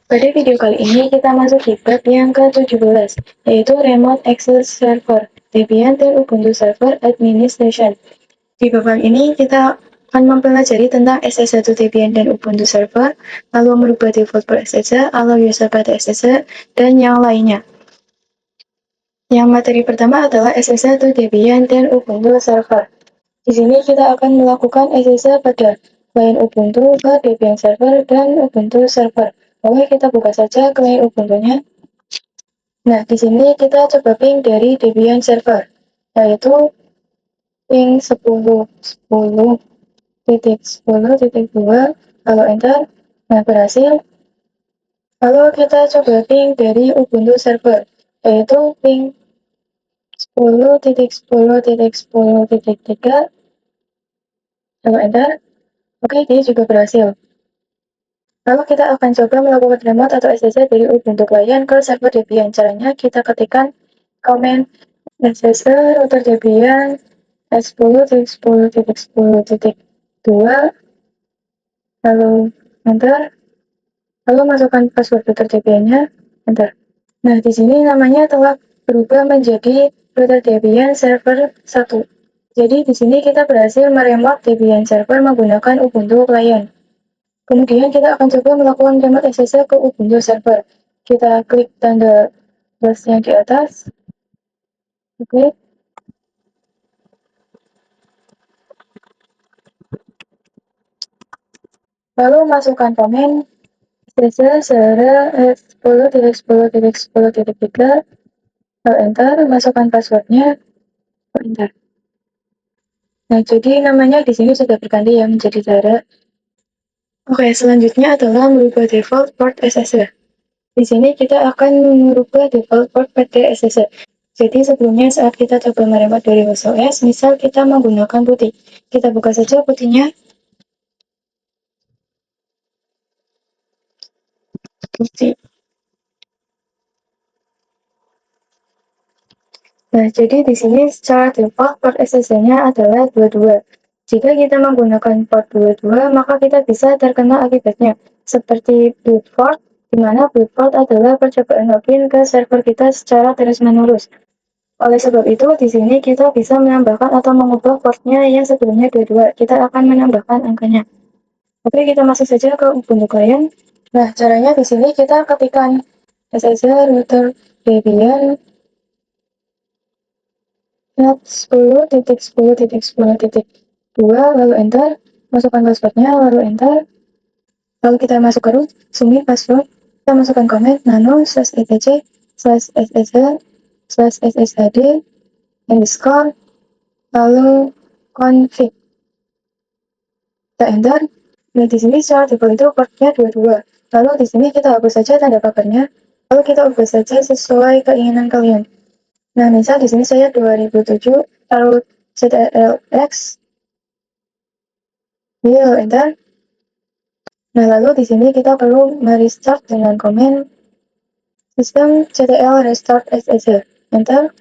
Pada video kali ini kita masuk di bab yang ke-17, yaitu Remote Access Server, Debian dan Ubuntu Server Administration. Di bab kali ini kita akan mempelajari tentang SS1 Debian dan Ubuntu Server, lalu merubah default per SSH, lalu user pada SSH, dan yang lainnya. Yang materi pertama adalah SS1 Debian dan Ubuntu Server. Di sini kita akan melakukan SSH pada client Ubuntu ke Debian Server dan Ubuntu Server. Oke, kita buka saja client Ubuntu-nya. Nah, di sini kita coba ping dari Debian Server, yaitu ping 10.10.10.2, lalu enter. Nah, berhasil. Lalu kita coba ping dari Ubuntu Server, yaitu ping 10.10.10.3, lalu enter. Oke, dia juga berhasil. Lalu kita akan coba melakukan remote atau SSH dari Ubuntu client ke server Debian. Caranya kita ketikkan command SSH router Debian S10.10.10.2, lalu enter. Lalu masukkan password router Debian-nya, enter. Nah, di sini namanya telah berubah menjadi router Debian server 1. Jadi di sini kita berhasil meremote Debian server menggunakan Ubuntu client. Kemudian kita akan coba melakukan remote SSH ke Ubuntu server. Kita klik tanda plusnya di atas. Oke. Lalu masukkan komen SSH server 10.10.10.3. Lalu enter. Masukkan passwordnya. Enter. Nah, jadi namanya di sini sudah berganti ya menjadi Zara. Oke, selanjutnya adalah merubah default port SSH. Di sini kita akan merubah default port pada SSH. Jadi sebelumnya saat kita coba meremote dari host OS, misal kita menggunakan putih. Kita buka saja putihnya. Putih. Nah, jadi di sini secara default port SSH-nya adalah 22. Jika kita menggunakan port 22, maka kita bisa terkena akibatnya, seperti brute force, di mana brute force adalah percobaan login ke server kita secara terus-menerus. Oleh sebab itu, di sini kita bisa menambahkan atau mengubah portnya yang sebelumnya 22. Kita akan menambahkan angkanya. Oke, kita masuk saja ke Ubuntu client. Nah, caranya di sini kita ketikkan SSH router Debian 10.10.10.2, lalu enter. Masukkan passwordnya, lalu enter. Lalu kita masuk ke root, submit password. Kita masukkan comment nano/etc/ssh/sshd underscore, lalu config. Kita enter. Nah, di sini secara default itu portnya 22. Lalu di sini kita hapus saja tanda pagarnya. Lalu kita ubah saja sesuai keinginan kalian. Nah, misal di sini saya 2007, lalu ctrlx, lalu enter. Nah, lalu di sini kita perlu merestart dengan komen sistem ctl restart ssh, enter.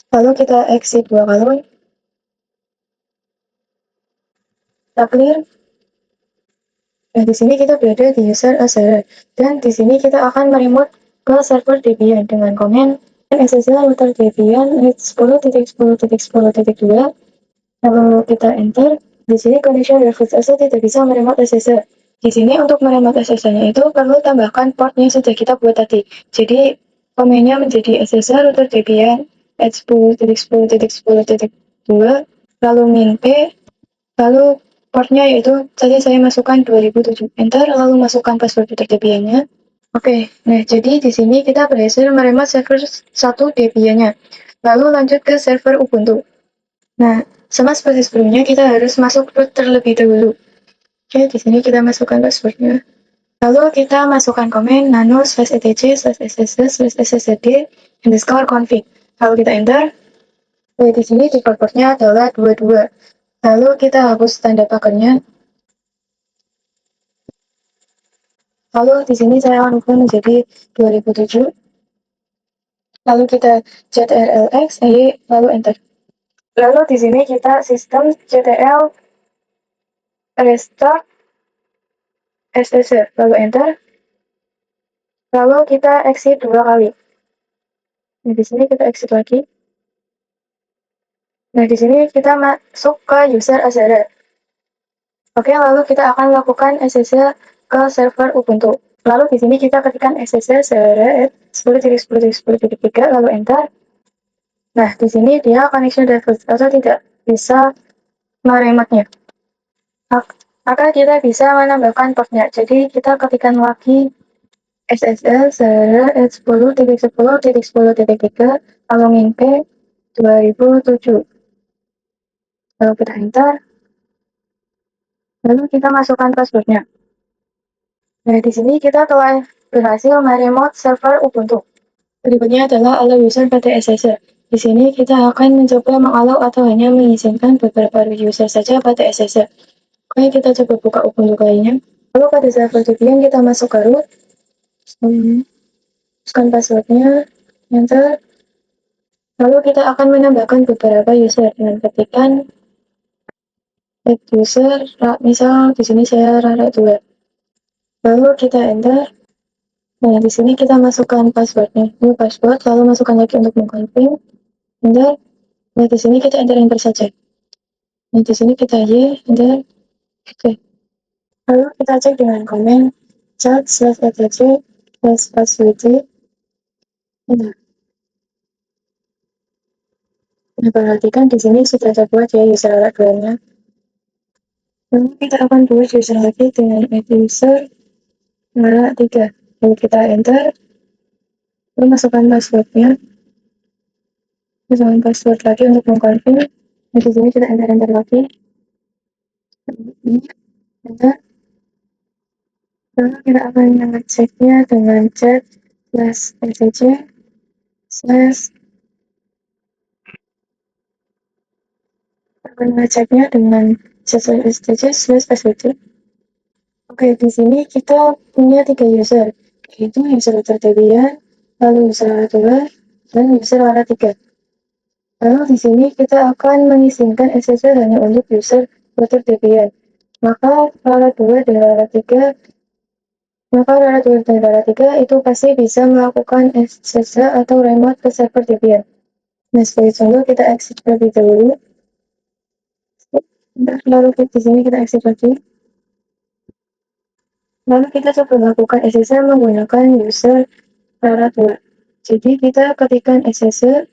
Lalu kita exit 2 kali. Kita clear. Nah, di sini kita berada di user Azara, dan di sini kita akan meremote ke server Debian dengan komen SSH router Debian 10.10.10.2, lalu kita enter. Di sini connection reverse SSH tidak bisa meremote SSH. Di sini untuk meremote SSH-nya itu perlu tambahkan port yang sudah kita buat tadi. Jadi komennya menjadi SSH router Debian 10.10.10.2, lalu min p, lalu portnya yaitu tadi saya masukkan 2007, enter, lalu masukkan password router Debian-nya. Oke, nah jadi di sini kita berhasil meremote server 1 Debian-nya. Lalu lanjut ke server Ubuntu. Nah, sama seperti sebelumnya kita harus masuk root terlebih dahulu. Oke, di sini kita masukkan passwordnya. Lalu kita masukkan komen nano/etc/ssh/sshd underscore config. Lalu kita enter. Nah, di sini default portnya adalah 22. Lalu kita hapus tanda pagarnya. Lalu di sini saya akan ubah menjadi 2007. Lalu kita ctrlx, lalu enter. Lalu di sini kita sistem ctl restart SSR, lalu enter. Lalu kita exit 2 kali. Nah, di sini kita exit lagi. Nah, di sini kita masuk ke user Azara. Oke, lalu kita akan lakukan SSH ke server Ubuntu. Lalu di sini kita ketikkan SSH server 10.10.10.3, lalu enter. Nah, di sini dia connection default atau tidak bisa meremote-nya. Maka kita bisa menambahkan portnya. Jadi kita ketikkan lagi SSL server 10.10.10.3 lalu min P 2007. Lalu kita enter. Lalu kita masukkan passwordnya. Nah, di sini kita telah berhasil meremote server Ubuntu. Berikutnya adalah allow user pada SSL. Di sini kita akan mencoba mengallow atau hanya mengizinkan beberapa user saja pada SSL. Oke, kita coba buka Ubuntu lainnya. Lalu pada server VPN kita masuk ke root. Masukkan passwordnya, enter. Lalu kita akan menambahkan beberapa user dengan ketikan add user, misal di sini saya Rara 2. Lalu kita enter. Nah, di sini kita masukkan passwordnya. Ini password, lalu masukkan lagi untuk mengkonfirm. Enter. Nah, di sini kita enter saja. Nah, di sini kita enter. Oke. Lalu kita cek dengan komen chat/etc/password. Nah, perhatikan di sini sudah terbuat ya user address-nya. Lalu kita akan buat user lagi dengan add user 3. Lalu kita enter. Lalu masukkan passwordnya. Masukkan password lagi untuk mengkonfirm. Nah, di sini kita enter lagi. Enter. Lalu kita akan mengeceknya dengan chat/etc/ akan mengeceknya dengan chat/etc/password. Oke, di sini kita punya 3 user, yaitu user Debian, lalu user Lara 2, dan user Lara 3. Lalu di sini kita akan mengizinkan SSL hanya untuk user Debian. Maka Lara 2 dan Lara 3 itu pasti bisa melakukan SSH atau remote ke server Debian. Nah, sebagai contoh kita exit terlebih dahulu. Lalu di sini kita exit lagi. Lalu kita coba melakukan SSH menggunakan user Lara 2. Jadi kita ketikkan SSH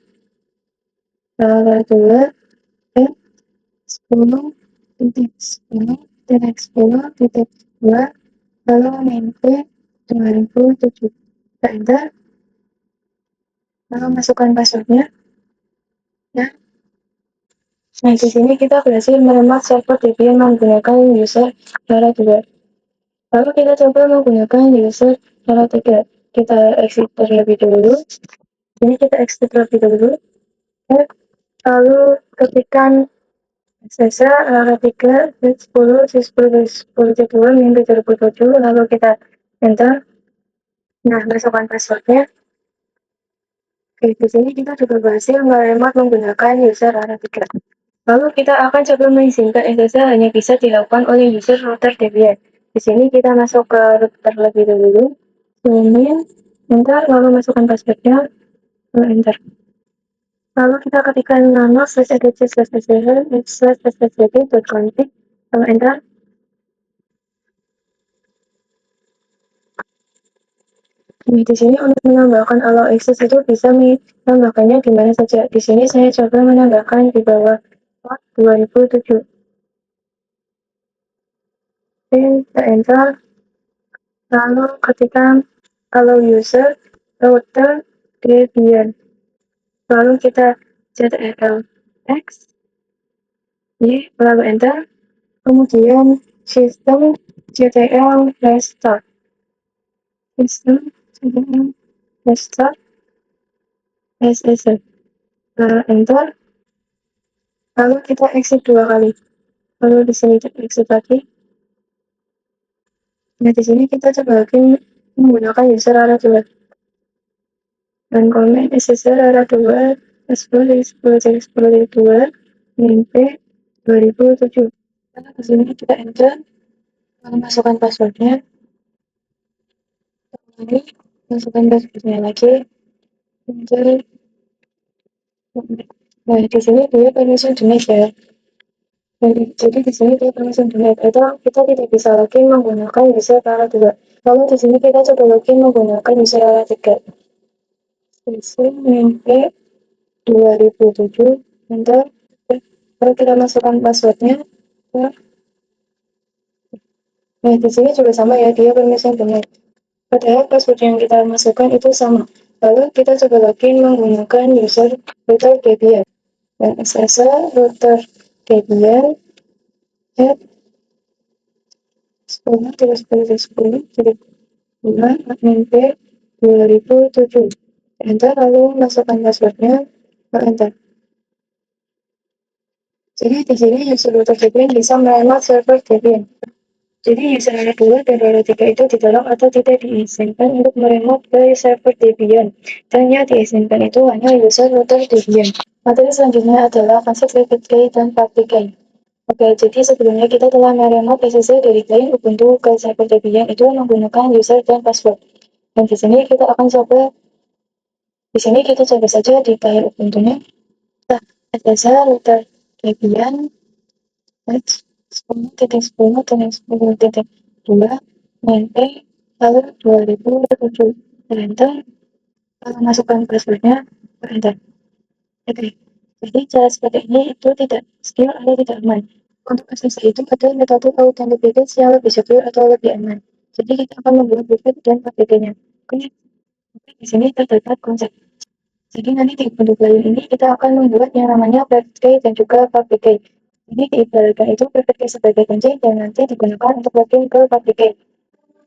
Lara 2 10.10.10.2 lalu mp 2007. Kita enter. Lalu masukkan passwordnya. Ya. Nah, di sini kita berhasil meremote server Debian menggunakan user Lara 2. Lalu kita coba menggunakan user Lara 3. Kita exit terlebih dahulu. Ini kita exit terlebih dahulu. Lalu ketikkan SSH Lara 3 10.10.10.2 minggu 2007. Lalu kita enter. Nah, masukkan passwordnya. Oke, di sini kita juga berhasil meremote menggunakan user Lara 3. Lalu kita akan coba mengizinkan SSH hanya bisa dilakukan oleh user router Debian. Di sini kita masuk ke root terlebih dahulu. Zoom enter, lalu masukkan passwordnya, lalu enter. Lalu kita ketikkan nano/etc/etc/config, lalu enter. Nah, di sini untuk menambahkan allow access itu bisa menambahkannya di mana saja. Di sini saya coba menambahkan di bawah port 2007. Kita enter. Lalu ketikkan allow user router Debian. Lalu kita ZLX, lalu enter. Kemudian sistem CTL restart. Sistem CTL restart SSL. Enter. Lalu kita exit 2 kali. Lalu di sini kita exit lagi. Nah, di sini kita coba lagi menggunakan user Lara 2. Dan komen SSL Lara 2 10.10.10.2 mp 2007. Lalu di sini kita enter. Lalu masukkan passwordnya. Ini masukkan passwordnya lagi. Enter. Nah, di sini dia permission donate ya. Jadi di sini dia permission donate itu kita tidak bisa login menggunakan user Kala 2. Lalu di sini kita coba login menggunakan user Kala 3. Sisi mimpi 2007. Enter. Lalu kita masukkan passwordnya. Nah, di sini juga sama ya, dia permission donate. Padahal password yang kita masukkan itu sama. Lalu kita coba login menggunakan user router Debian. Dan SSL router Debian at 10.10.10 jadi bulan admin P 2007. Enter, lalu masukkan passwordnya, enter. Jadi di sini user router Debian bisa meremote server Debian. Jadi user root 2 dan root 3 itu ditolak atau tidak diizinkan untuk meremote ke server Debian. Dan yang diizinkan itu hanya user router Debian. Materi selanjutnya adalah konsep private key dan public key. Oke, jadi sebelumnya kita telah meremote SSL dari client Ubuntu ke server Debian itu menggunakan user dan password. Dan di sini kita coba saja di client Ubuntu-nya. SSL router Debian 10.10.10.2 mp lalu 2007 enter, lalu masukkan passwordnya, enter. Oke, jadi cara seperti ini itu tidak secure atau tidak aman. Untuk SSL itu ada metode authentication yang lebih secure atau lebih aman. Jadi kita akan membuat private dan public-nya. Oke, di sini terdapat konsep. Jadi nanti di bentuk lain ini kita akan membuat yang namanya private key dan juga public key. Jadi diibaratkan itu private key sebagai kunci dan nanti digunakan untuk login ke public key.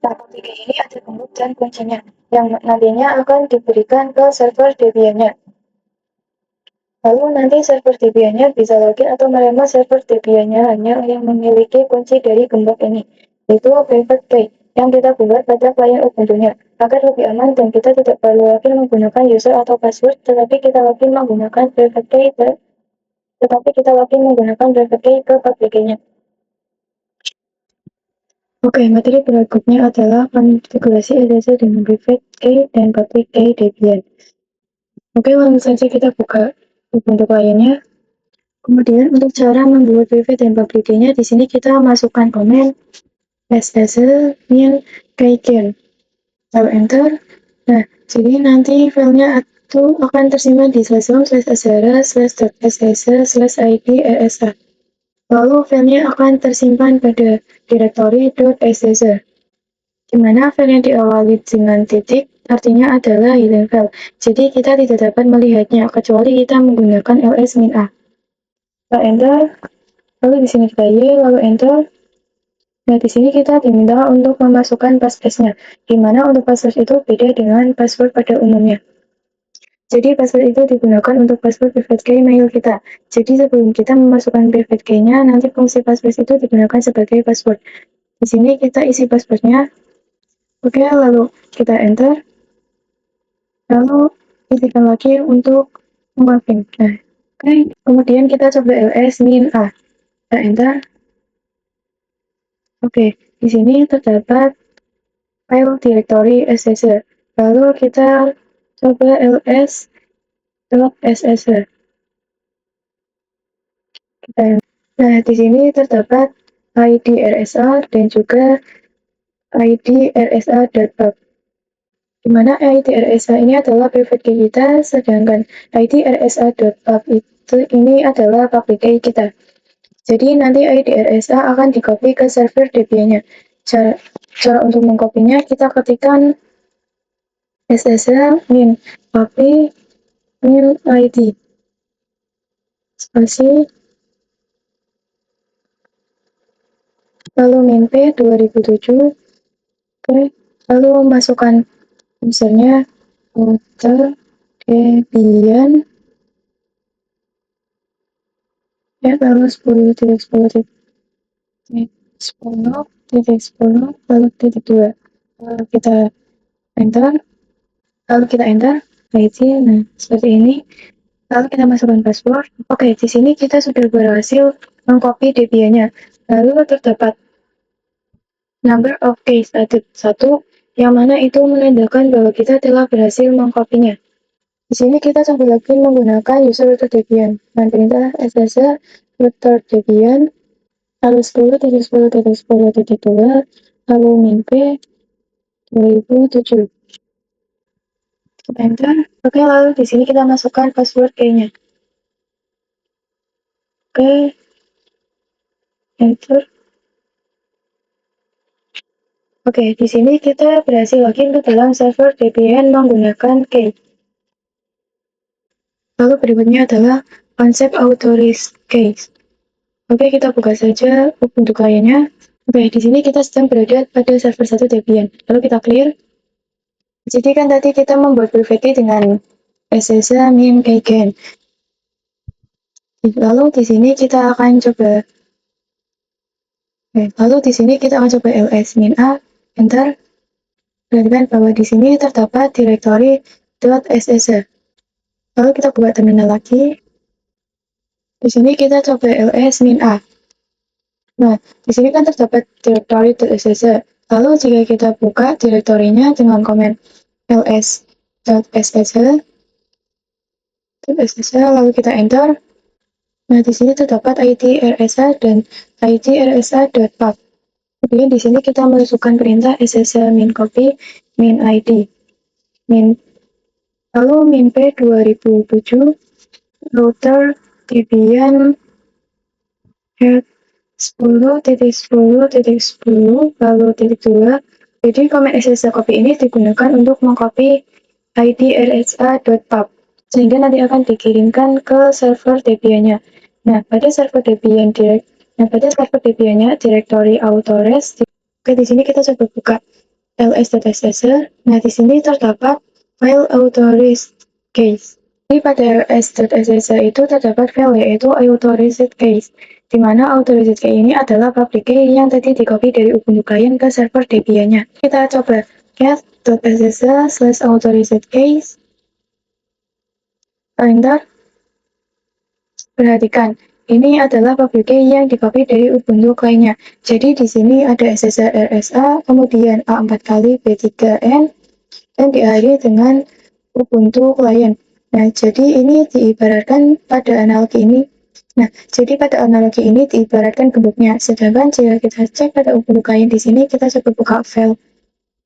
Nah, public key ini ada bentuk dan kuncinya yang nantinya akan diberikan ke server Debian-nya. Lalu nanti server Debian-nya bisa login atau meremote server Debian-nya hanya yang memiliki kunci dari gembok ini, yaitu private key yang kita buat pada client Ubuntu-nya agar lebih aman dan kita tidak perlu login menggunakan user atau password, tetapi kita login menggunakan private key ke public key-nya. Oke, materi berikutnya adalah konfigurasi SSL dengan private key dan public key Debian. Oke, langsung saja kita buka Ubuntu client-nya. Kemudian untuk cara membuat private dan public key-nya di sini kita masukkan komen SSL min keygen. Lalu enter. Nah, jadi nanti filenya itu akan tersimpan di /home/azara/.ssl/id/rsa. Lalu filenya akan tersimpan pada direktori .ssl, di mana file yang diawali dengan titik artinya adalah hidden file. Jadi kita tidak dapat melihatnya kecuali kita menggunakan ls-a. Lalu enter. Lalu di sini kita lalu enter. Nah, di sini kita diminta untuk memasukkan password-nya, di mana untuk password itu beda dengan password pada umumnya. Jadi password itu digunakan untuk password private key mail kita. Jadi sebelum kita memasukkan private key-nya, nanti fungsi password itu digunakan sebagai password. Di sini kita isi passwordnya. Oke, lalu kita enter. Lalu pilihkan lagi untuk menglogin. Nah, oke. Kemudian kita coba ls-a. Kita enter. Oke, di sini terdapat file directory SSL. Lalu kita coba ls.ssl. Nah, di sini terdapat ID RSA dan juga ID RSA.pub. Di mana ID RSA ini adalah private key kita, sedangkan ID RSA.pub itu ini adalah public key kita. Jadi nanti ID RSA akan di-copy ke server Debian-nya. Cara untuk mengkopinya kita ketikkan SSL min copy min ID spasi lalu min p 2007. Oke, lalu masukkan usernya router Debian ya, lalu 10.10.10 lalu titik 2. Lalu kita enter. Nah, seperti ini. Lalu kita masukkan password. Oke, di sini kita sudah berhasil mengcopy Debian-nya. Lalu terdapat number of keys added 1, yang mana itu menandakan bahwa kita telah berhasil mengkopinya. Di sini kita coba lagi menggunakan user root Debian dan perintah ss root Debian lalu 10.10.10.2 lalu min p 2007. Enter. Oke, lalu di sini kita masukkan password key-nya. Oke, enter. Oke, di sini kita berhasil login ke dalam server Debian menggunakan key. Lalu berikutnya adalah konsep authorized keys. Oke, kita buka saja Ubuntu kliennya. Oke, di sini kita sedang berada pada server 1 Debian. Lalu kita clear. Jadi kan tadi kita membuat private key dengan SSH min keygen. Lalu di sini kita akan coba. Lalu di sini kita akan coba ls min a, enter. Perhatikan bahwa di sini terdapat direktori .ssh. Lalu kita buka terminal lagi. Di sini kita coba ls min a. Nah, di sini kan terdapat direktori .ssh. Lalu jika kita buka direktorinya dengan komen ls.ssh, lalu kita enter. Nah, di sini terdapat id rsa dan id rsa.pub. Kemudian di sini kita masukkan perintah ss min copy min id min lalu min p 2007 router debian head 10.10.10 lalu .2. Jadi komen ss copy ini digunakan untuk mengcopy id rsa.pub sehingga nanti akan dikirimkan ke server Debian-nya. Nah, pada server Debian-nya direktori authorize. Oke, di sini kita coba buka ls.ssh. Nah, di sini terdapat file authorized case. Jadi pada ls.ssh itu terdapat file yaitu authorized case, di mana authorized key ini adalah public key yang tadi di-copy dari Ubuntu client ke server Debian-nya. Kita coba cat.ssh/authorized case. Enter. Perhatikan, ini adalah public key yang di-copy dari Ubuntu client-nya. Jadi di sini ada SSH RSA, kemudian A4 kali B3N, dan diakhiri dengan Ubuntu client. Nah, jadi ini diibaratkan pada analogi ini. Nah, jadi pada analogi ini diibaratkan gemboknya. Sedangkan jika kita cek pada Ubuntu client di sini, kita coba buka file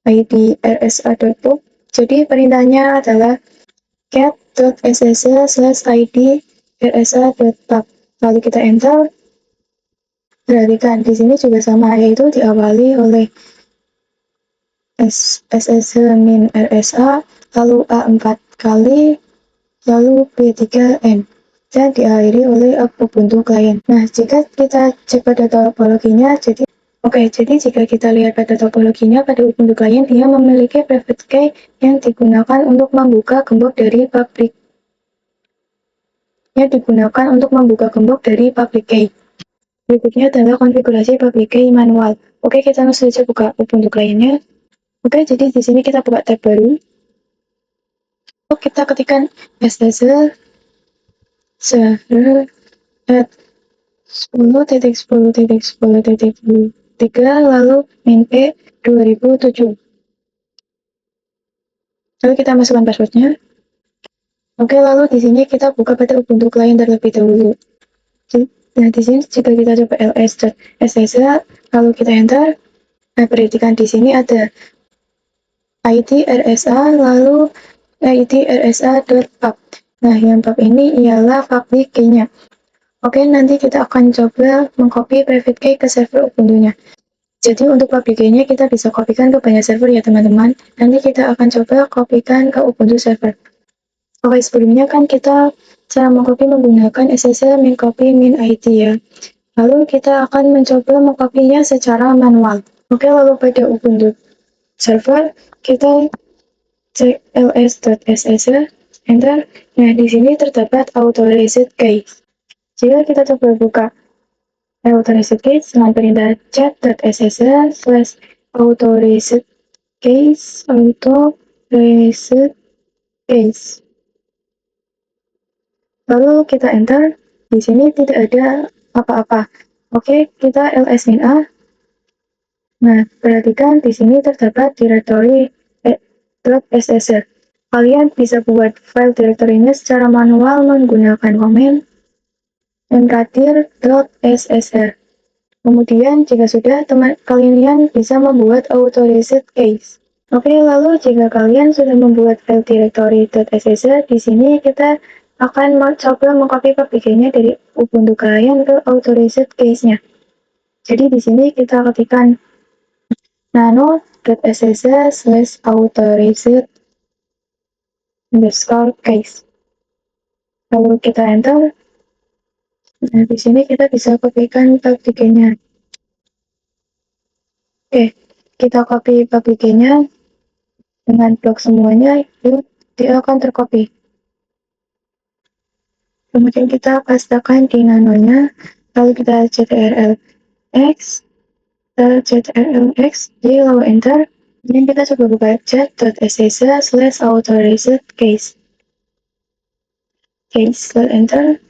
id rsa.pub. Jadi perintahnya adalah cat.ssh/id rsa.pub. Lalu kita enter. Perhatikan di sini juga sama, yaitu diawali oleh SSH min RSA, lalu A4 kali, lalu B3N, dan diakhiri oleh Ubuntu client. Nah, jika kita cek pada topologinya, jadi jika kita lihat pada topologinya pada Ubuntu client, dia memiliki private key yang digunakan untuk membuka gembok dari public key. Berikutnya adalah konfigurasi public key manual. Oke, kita langsung saja buka Ubuntu client-nya. Oke, jadi di sini kita buka tab baru. Kita ketikkan // server at 10.10.10.3 lalu min p 2007. Lalu kita masukkan passwordnya. Oke, lalu di sini kita buka pada Ubuntu client terlebih dahulu. Nah, di sini jika kita coba ls.ssh lalu kita enter. Nah, perhatikan di sini ada id rsa lalu id rsa.pub. Nah, yang pub ini ialah public key-nya. Oke, nanti kita akan coba mengcopy private key ke server Ubuntu-nya. Jadi untuk public key-nya kita bisa kopikan ke banyak server ya teman-teman. Nanti kita akan coba kopikan ke Ubuntu server. Oke, sebelumnya kan kita cara mengcopy menggunakan SSH min copy min id ya. Lalu kita akan mencoba mengcopy-nya secara manual. Oke, lalu pada Ubuntu server kita cek ls.ssh, enter. Nah, di sini terdapat authorized key. Jika kita coba buka authorized case dengan perintah cat.ssh/authorized case. Lalu kita enter. Di sini tidak ada apa-apa. Oke, kita ls min a. Nah, perhatikan di sini terdapat direktori .ssr. Kalian bisa buat file direktorinya secara manual menggunakan komen mkdir.ssr. Kemudian, jika sudah, kalian bisa membuat auto reset case. Oke, lalu jika kalian sudah membuat file directory.ssr, di sini kita akan coba mengcopy public-nya dari Ubuntu kalian ke auto reset case-nya. Jadi di sini kita ketikkan nano.ssr/autoreset underscore case. Lalu kita enter. Nah, di sini kita bisa copykan public-nya. Oke, kita copy public-nya dengan blok semuanya, yuk dia akan tercopy. Kemudian kita pastekan di nanonya, lalu kita ctrl-x, lalu enter. Kemudian kita coba buka chat.ssr/autoresetcase. Lalu enter.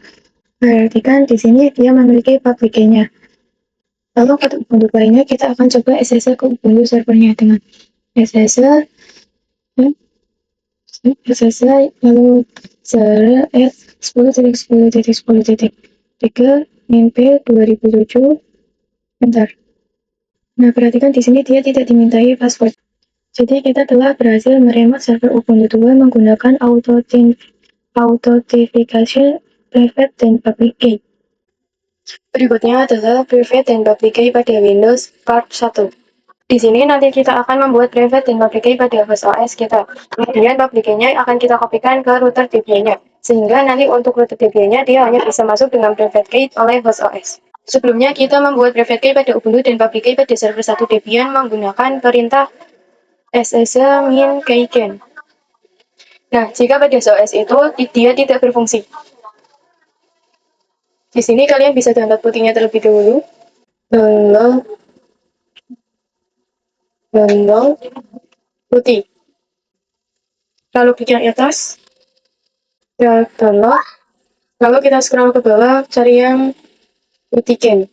Perhatikan di sini dia memiliki public key-nya. Lalu untuk lainnya kita akan coba SSL ke Ubuntu servernya dengan SSL lalu 10.10.10.3 NP 2007 enter. Nah, perhatikan di sini dia tidak dimintai password. Jadi kita telah berhasil meremote server Ubuntu 2 menggunakan authentication private dan public key. Berikutnya adalah private dan public key pada Windows Part 1. Di sini nanti kita akan membuat private dan public key pada host OS kita. Kemudian public key-nya akan kita kopikan ke router DB-nya. Sehingga nanti untuk router DB-nya dia hanya bisa masuk dengan private key oleh host OS. Sebelumnya kita membuat private key pada Ubuntu dan public key pada server 1 Debian menggunakan perintah /min-keygen. Nah, jika pada OS itu dia tidak berfungsi. Di sini kalian bisa download putihnya terlebih dahulu. Download putih. Lalu klik yang atas, ya download. Lalu kita scroll ke bawah, cari yang putihken.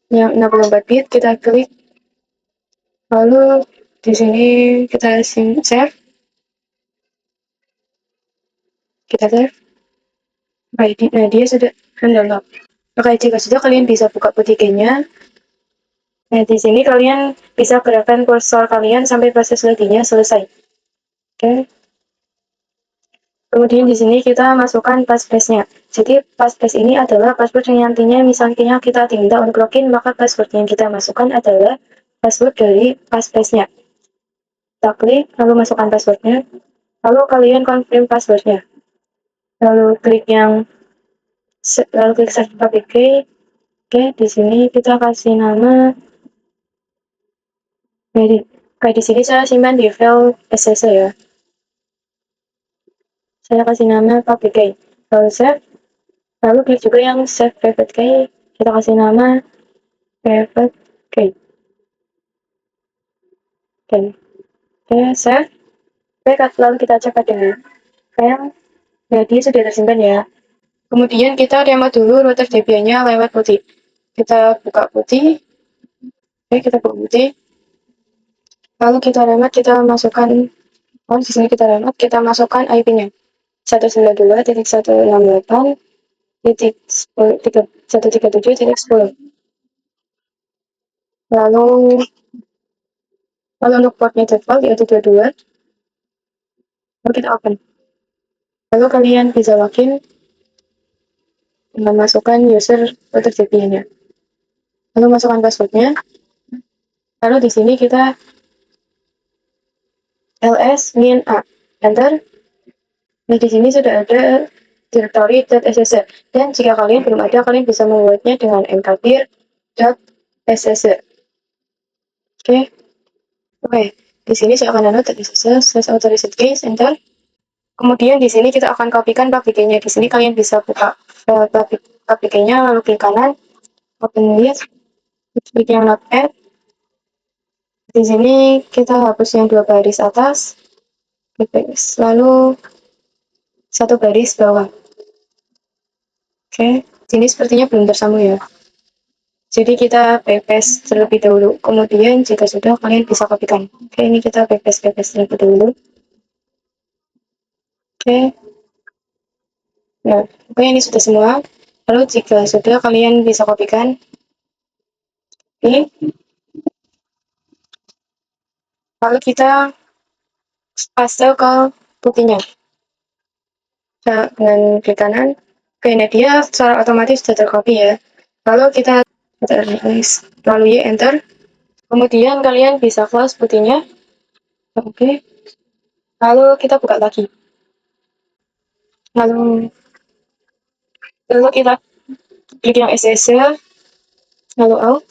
Yang 64 bit kita klik. Lalu di sini kita save. Kita save. Baik, nah dia sudah download. Oke, jika sudah kalian bisa buka putihkennya. Nah, di sini kalian bisa gerakkan kursor kalian sampai proses loadingnya selesai. Oke. Kemudian di sini kita masukkan passphrase-nya. Jadi passphrase ini adalah password yang nantinya misalnya kita diminta untuk login, maka password yang kita masukkan adalah password dari passphrase-nya. Kita klik, lalu masukkan passwordnya. Lalu kalian confirm passwordnya. Lalu klik save public key. Oke, di sini kita kasih nama. Kayak di sini saya simpan di file SSL ya. Saya kasih nama public key. Lalu save. Lalu klik juga yang save private key. Kita kasih nama private key. Oke, save. Oke, lalu kita cek pada file. Jadi sudah tersimpan ya. Kemudian kita remote dulu router Debian-nya lewat putih. Kita buka putih. Oke, kita buka putih. Lalu kita remote, kita masukkan, di sini kita remote, kita masukkan IP-nya. 192.168.137.10. Lalu untuk portnya default yaitu 22. Lalu kita open. Lalu kalian bisa login dengan masukkan user router Debian-nya. Lalu masukkan passwordnya. Lalu di sini kita ls-min-a, enter. Nah, di sini sudah ada directory.ssr. Dan jika kalian belum ada, kalian bisa membuatnya dengan mkdir.ssr. Oke. Di sini saya akan download /authorize case, enter. Kemudian di sini kita akan kopikan public key-nya. Di sini kalian bisa buka public key-nya, lalu klik kanan, open list, klik yang not add. Di sini kita hapus yang 2 baris atas, lalu 1 baris bawah. Oke, ini sepertinya belum tersambung ya. Jadi kita pepes terlebih dahulu. Kemudian jika sudah, kalian bisa kopikan. Oke, ini kita pepes terlebih dahulu. Oke. Nah, oke, ini sudah semua. Lalu jika sudah, kalian bisa kopikan. Ini. Lalu kita paste ke putihnya. Dengan klik kanan. Oke, nah dia secara otomatis sudah tercopy ya. Lalu kita lalu enter. Kemudian kalian bisa close putihnya. Oke. Lalu kita buka lagi. Lalu kita klik yang SSL, lalu out.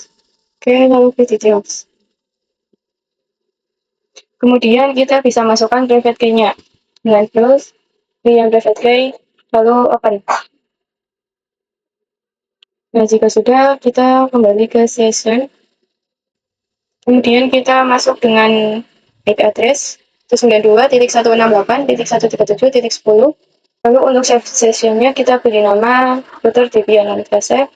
Oke, lalu ke details. Kemudian kita bisa masukkan private key-nya dengan close, yang private key, lalu open. Nah, jika sudah, kita kembali ke session. Kemudian kita masuk dengan IP address 92.168.137.10. Lalu untuk save sessionnya kita beri nama router Debian, lalu kita save,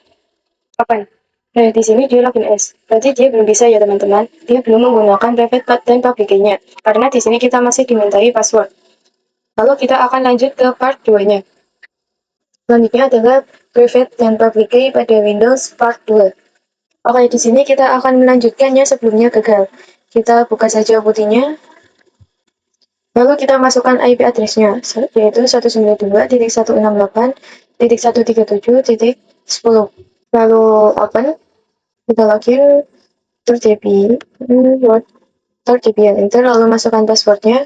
open. Nah, di sini dia login as. Berarti dia belum bisa ya teman-teman. Dia belum menggunakan private path dan public key-nya. Karena di sini kita masih dimintai password. Lalu kita akan lanjut ke part 2-nya. Selanjutnya adalah private dan public key pada Windows part 2. Oke, di sini kita akan melanjutkannya sebelumnya gagal. Kita buka saja putihnya. Lalu kita masukkan IP address-nya, yaitu 192.168.137.10. Lalu open. Kita login. Debian enter, lalu masukkan passwordnya.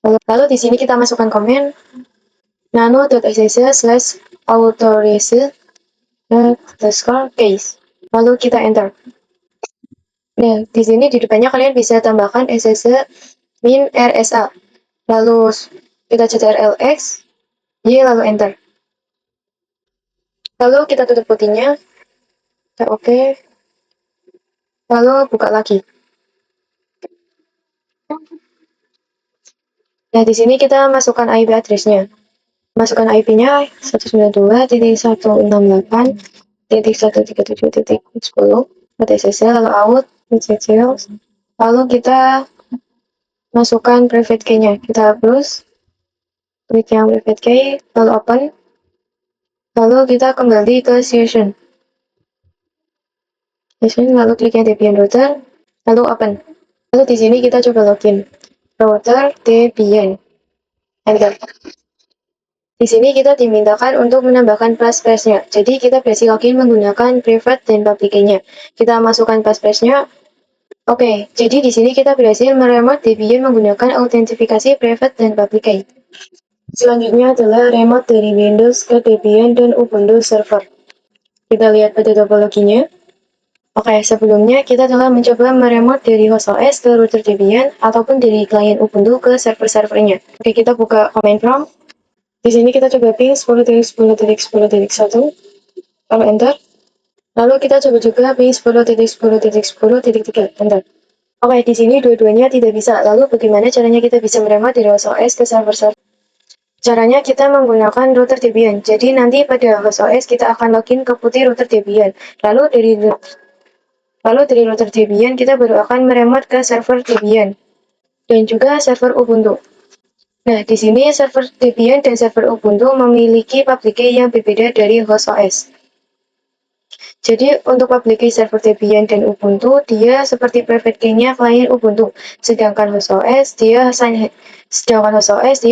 Lalu di sini kita masukkan komen nano.ssc/authorize_case. Lalu kita enter. Nah, di sini di depannya kalian bisa tambahkan ssc min rsa. Lalu kita ctrlx, y, lalu enter. Lalu kita tutup putihnya. Kita oke. Lalu buka lagi. Nah, di sini kita masukkan IP address-nya. Masukkan IP-nya 192.168.137.10. SSL, lalu out, details. Lalu kita masukkan private key-nya. Kita hapus. Klik yang private key, lalu open. Lalu kita kembali ke session. Lalu klik yang Debian router, lalu open. Lalu di sini kita coba login. Router Debian. Enter. Di sini kita dimintakan untuk menambahkan passphrase-nya. Jadi kita basic login menggunakan private dan public key-nya. Kita masukkan passphrase-nya. Oke, jadi di sini kita berhasil meremote Debian menggunakan autentifikasi private dan public key. Selanjutnya adalah remote dari Windows ke Debian dan Ubuntu server. Kita lihat pada topologinya. Oke, sebelumnya kita telah mencoba meremote dari host OS ke router Debian ataupun dari klien Ubuntu ke server-servernya. Oke, kita buka command prompt. Di sini kita coba ping 10.10.10.1, lalu enter. Lalu kita coba juga ping 10.10.10.3, enter. Oke, di sini dua-duanya tidak bisa. Lalu bagaimana caranya kita bisa meremote dari host OS ke server-server? Caranya kita menggunakan router Debian. Jadi nanti pada host OS kita akan login ke putih router Debian. Lalu dari router Debian kita baru akan meremote ke server Debian dan juga server Ubuntu. Nah, di sini server Debian dan server Ubuntu memiliki public key yang berbeda dari host OS. Jadi untuk public key server Debian dan Ubuntu dia seperti private key-nya klien Ubuntu, sedangkan host OS dia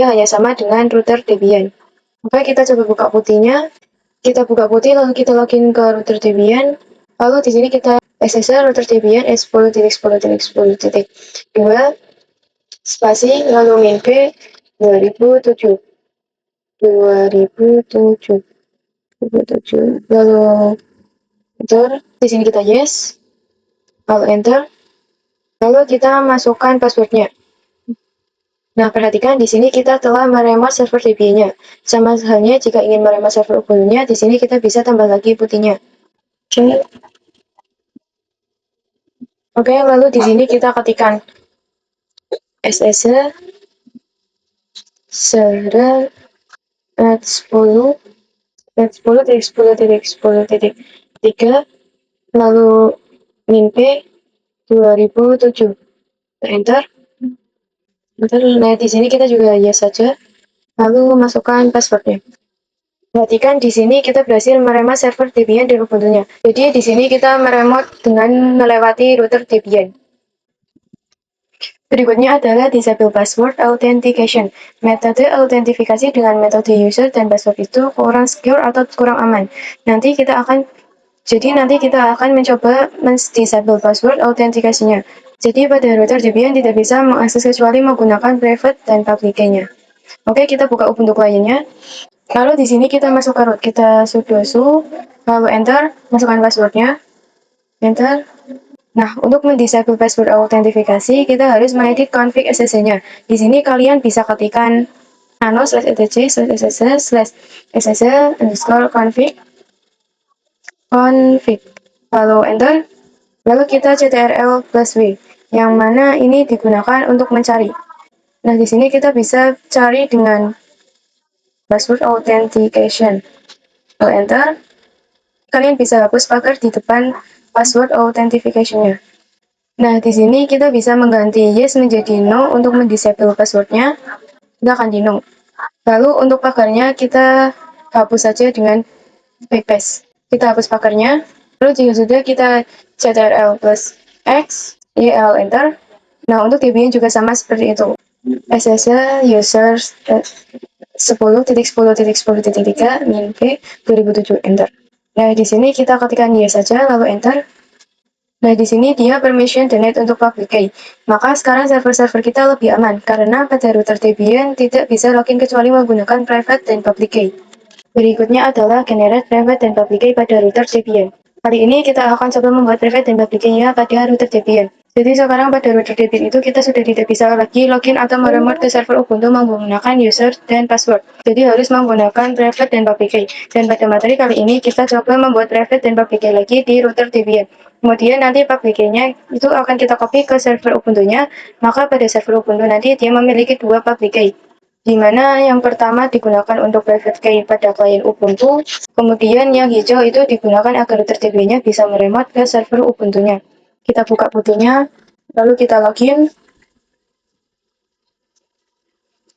hanya sama dengan router Debian. Oke, kita coba buka putihnya. Kita buka putih lalu kita login ke router Debian. Lalu di sini kita SSL router Debian S10.10.10.2 spasi lalu min p 2007 lalu enter. Di sini kita yes, lalu enter. Lalu kita masukkan passwordnya. Nah, perhatikan di sini kita telah meremote server Debian-nya. Sama halnya jika ingin meremote server Ubuntu-nya, di sini kita bisa tambah lagi putihnya. Oke, lalu di sini kita ketikkan SSL server 10.10.10.3 lalu min P 2007, enter. Nah, di sini kita juga yes saja, lalu masukkan passwordnya. Perhatikan di sini kita berhasil meremote server Debian dan Ubuntu-nya. Jadi di sini kita meremote dengan melewati router Debian. Berikutnya adalah disable password authentication. Metode autentifikasi dengan metode user dan password itu kurang secure atau kurang aman. Nanti kita akan mencoba disable password autentikasinya. Jadi pada router Debian tidak bisa mengakses kecuali menggunakan private dan public key-nya. Oke, kita buka Ubuntu kliennya. Lalu di sini kita masukkan root, kita sudo su, lalu enter, masukkan passwordnya, enter. Nah, untuk mendisable password autentifikasi, kita harus mengedit config SSH-nya. Di sini kalian bisa ketikkan nano /etc/ssh/ssh underscore config, lalu enter. Lalu kita ctrl+w, yang mana ini digunakan untuk mencari. Nah, di sini kita bisa cari dengan password authentication. Lalu enter. Kalian bisa hapus pagar di depan password authentication-nya. Nah, di sini kita bisa mengganti yes menjadi no untuk mendisable passwordnya. Kita akan di no. Lalu untuk pagarnya kita hapus saja dengan backpass. Kita hapus pagarnya. Lalu jika sudah kita ctrl+x, yl enter. Nah, untuk Debian juga sama seperti itu. SSH users 10.10.10.3 min p 2007 enter. Nah, di sini kita ketikkan yes saja lalu enter. Nah, di sini dia permission denied untuk public key. Maka sekarang server-server kita lebih aman karena pada router Debian tidak bisa login kecuali menggunakan private dan public key. Berikutnya adalah generate private dan public key pada router Debian. Kali ini kita akan coba membuat private dan public key-nya pada router Debian. Jadi sekarang pada router Debian itu kita sudah tidak bisa lagi login atau meremote ke server Ubuntu menggunakan user dan password. Jadi harus menggunakan private dan public key. Dan pada materi kali ini kita coba membuat private dan public key lagi di router Debian. Kemudian nanti public key-nya itu akan kita copy ke server Ubuntu-nya. Maka pada server Ubuntu nanti dia memiliki dua public key, di mana yang pertama digunakan untuk private key pada klien Ubuntu, kemudian yang hijau itu digunakan agar router Debian-nya bisa meremote ke server Ubuntu-nya. Kita buka Ubuntu-nya, lalu kita login,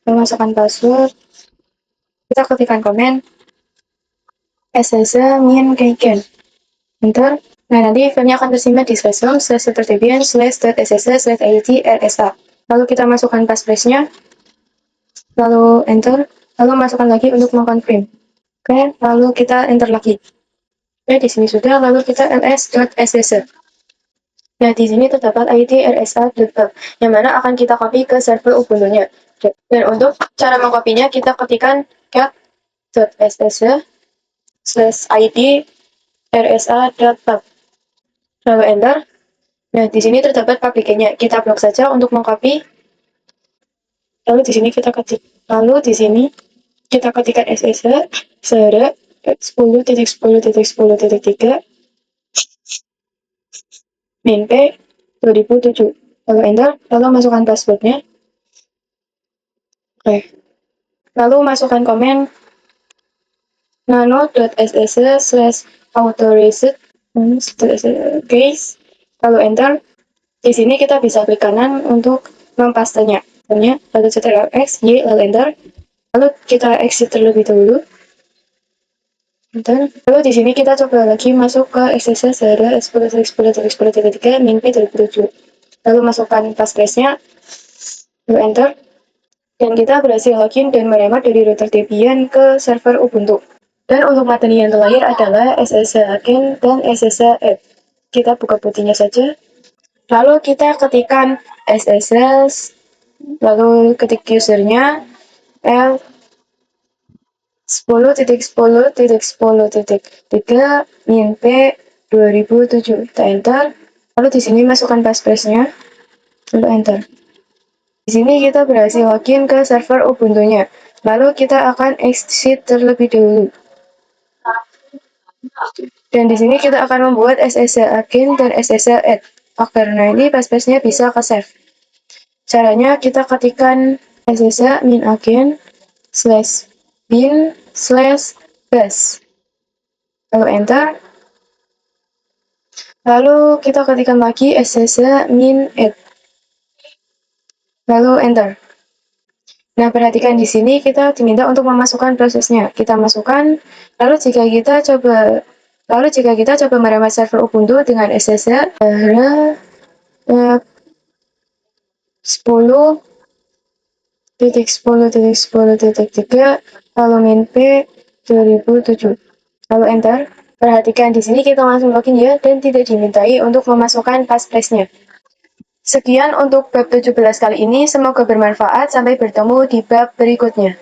memasukkan password, kita ketikkan komen, SSH min keygen, enter. Nah, nanti filenya akan tersimpan di /home/routerdebian/ssh/id/rsa. Lalu kita masukkan passphrase-nya, lalu enter, lalu masukkan lagi untuk mengkonfirm. Oke, lalu kita enter lagi. Oke, di sini sudah, lalu kita ls.ssh. Nah, di sini terdapat id rsa.pub, yang mana akan kita copy ke server Ubuntu-nya. Dan untuk cara mengkopinya, kita ketikkan cat.ssh/id rsa.pub. Lalu enter. Nah, di sini terdapat public key-nya. Kita blok saja untuk mengcopy. Lalu di sini kita ketikkan ssh /10.10.10.3 min p 2007. Lalu enter, lalu masukkan passwordnya. Oke. Lalu masukkan komen nano.ssh/authorized case, lalu enter. Di sini kita bisa klik kanan untuk mempastenya. Lalu ctrl x, y, lalu enter. Lalu kita exit terlebih dahulu. Enter. Lalu di sini kita coba lagi masuk ke ssh/10.10.10.3 min p 2007. Lalu masukkan passphrase-nya, lalu enter. Dan kita berhasil login dan meremote dari router Debian ke server Ubuntu. Dan untuk materi yang terakhir adalah SSH agent dan SSH add. Kita buka putihnya saja. Lalu kita ketikkan SSH, lalu ketik usernya L 10.10.10.3 min P 2007. Kita enter. Lalu di sini masukkan passphrase-nya, lalu enter. Di sini kita berhasil login ke server Ubuntu-nya. Lalu kita akan exit terlebih dahulu. Dan di sini kita akan membuat SSH agent dan SSH add agar nanti passphrase-nya bisa ke save. Caranya kita ketikkan SSH min agent /bin/bash, lalu enter. Lalu kita ketikkan lagi SSH min add. Lalu enter. Nah, perhatikan di sini kita diminta untuk memasukkan prosesnya. Kita masukkan, lalu jika kita coba meremat server Ubuntu dengan SSH 10.10.10.3 lalu min p 2007. Lalu enter. Perhatikan di sini kita langsung login ya dan tidak dimintai untuk memasukkan passphrase-nya. Sekian untuk bab 17 kali ini, semoga bermanfaat. Sampai bertemu di bab berikutnya.